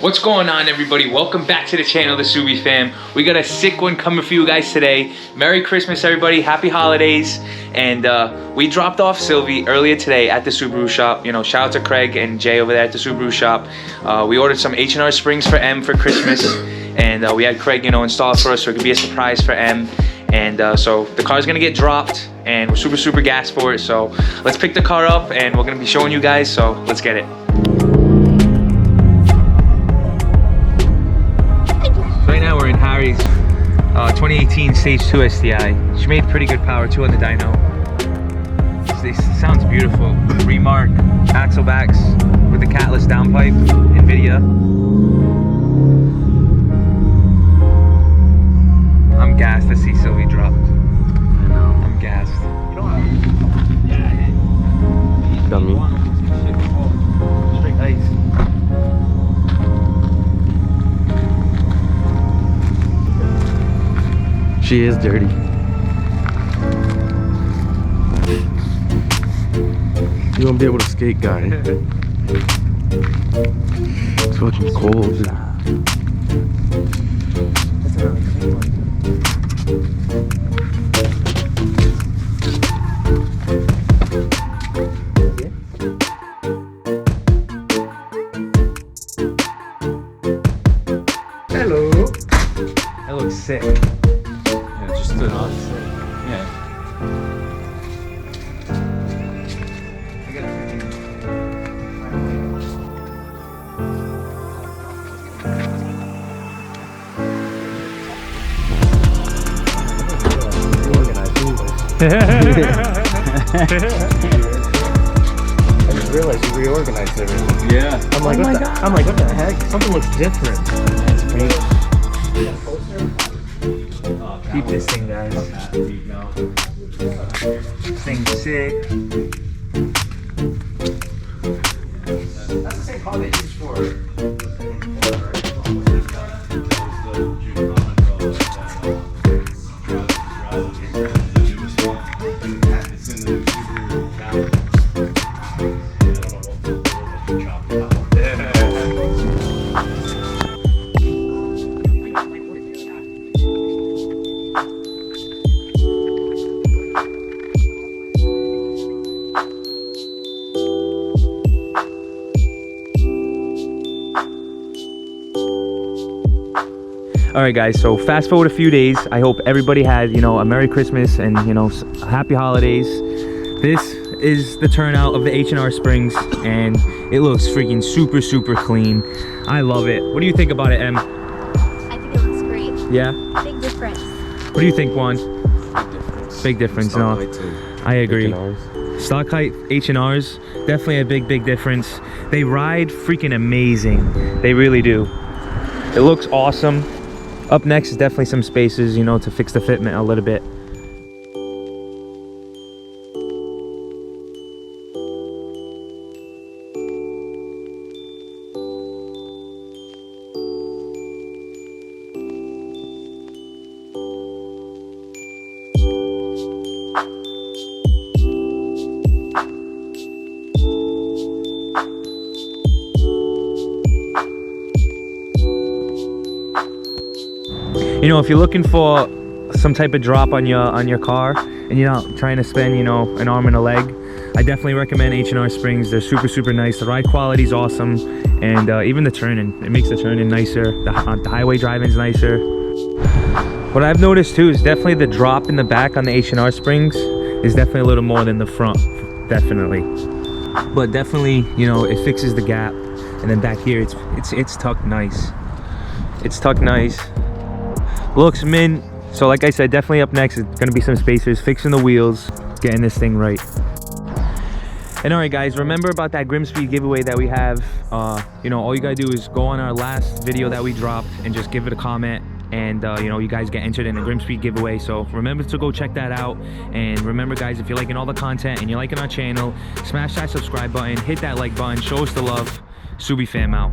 What's going on, everybody? Welcome back to the channel, the Subi fam. We got a sick one coming for you guys today. Merry Christmas, everybody. Happy holidays. And we dropped off Sylvie earlier today at the Subaru shop. You know, shout out to Craig and Jay over there at the Subaru shop. We ordered some H&R Springs for M for Christmas. And we had Craig, you know, install it for us so it could be a surprise for M. And so the car's gonna get dropped and we're super gassed for it. So let's pick the car up and we're gonna be showing you guys. So let's get it. Right now we're in Harry's 2018 Stage 2 STI. She made pretty good power too on the dyno. This sounds beautiful. Remark axle backs with the catless downpipe, NVIDIA. I'm gassed to see Sylvie dropped. I know. I'm gassed. Dummy. Straight ice. She is dirty. You won't be able to skate, guy. It's fucking cold. That's another clean one. Hello. That looks sick. Yeah, just stood on. Yeah. I got a I just realized you reorganized everything. Yeah. I'm like, what the heck? Something looks different. That's great. Keep this thing, guys. This thing's sick. That's the same car they used for. Alright guys, so fast forward a few days. I hope everybody had, you know, a Merry Christmas and, you know, Happy Holidays. This is the turnout of the H&R Springs and it looks freaking super clean. I love it. What do you think about it, Em? I think it looks great. Yeah? Big difference. What do you think, Juan? Big difference. No, I agree. Stock Stock height H&Rs, definitely a big difference. They ride freaking amazing. They really do. It looks awesome. Up next is definitely some spaces, you know, to fix the fitment a little bit. You know, if you're looking for some type of drop on your car and you're not trying to spend, you know, an arm and a leg, I definitely recommend H&R Springs. They're super nice. The ride quality is awesome, and even the turning, it makes the turning nicer. The highway driving's nicer. What I've noticed too is definitely the drop in the back on the H&R Springs is definitely a little more than the front, definitely. But definitely, you know, it fixes the gap, and then back here it's tucked nice. It's tucked nice. Looks mint. So like I said, definitely up next is gonna be some spacers, fixing the wheels, getting this thing right. And all right guys, remember about that Grimspeed giveaway that we have. You know, all you gotta do is go on our last video that we dropped and just give it a comment, and you know, you guys get entered in the Grimspeed giveaway. So remember to go check that out. And remember guys, if you're liking all the content and you're liking our channel, smash that subscribe button, hit that like button, show us the love. Subi fam out.